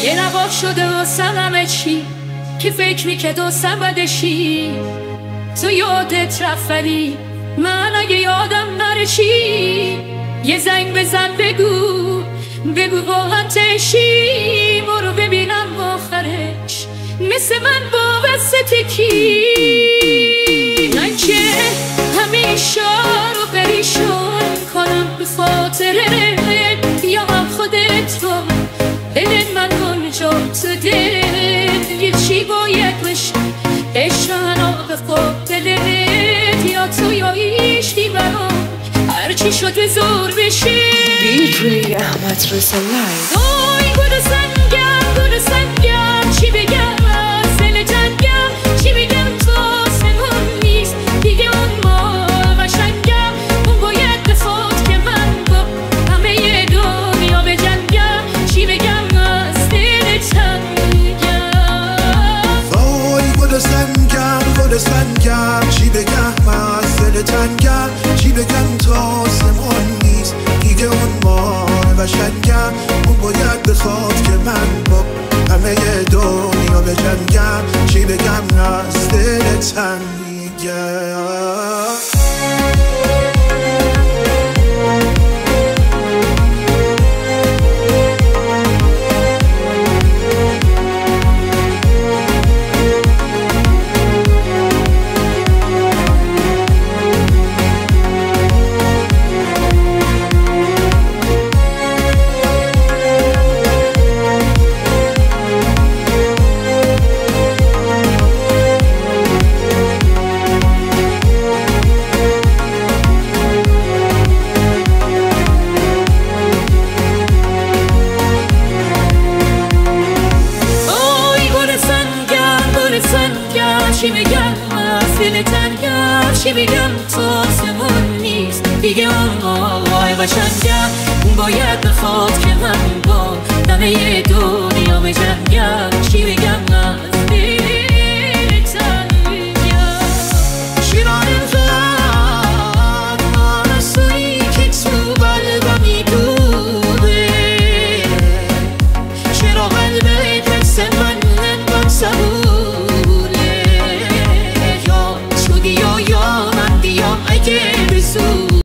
یه نقاب شده واسم همه چی که فکر میکرد واسم بدشی. تو یادت رفت ولی من اگه یادم نره چی؟ یه زنگ بزن بگو واقعا برو ببینم آخرش مثل من وابسته کی. من که همیشه رو پریشون کنم به خاطر یا هم خودت رو دل من کجا تو دلت یه چی باید بشه عشق منو به خود دلت یا تو یا ایشتی برام هرچی شد به زور بشه. DJ احمد رضا لایو. وای گل سنگم چی بگم از دل جنگم چی بگم تو آسمون نیست دیگه اون ما قشنگم اون باید بخواد که من با همه دنیا بجنگم چی بگم از دل تنگم. وای گل سنگم چی بگم از دل تنگم چی بگم تو آسمون نیست دیگه اون ما قشنگم اون باید بخواد که من با همه دنیا بجنگم چی بگم از دل تنگم. چی بگم از دل تنگم چی بگم تو آسمون نیست دیگه اون آقای قشنگم اون باید بخواد که من با همه دنیا بجنگم چی بگم از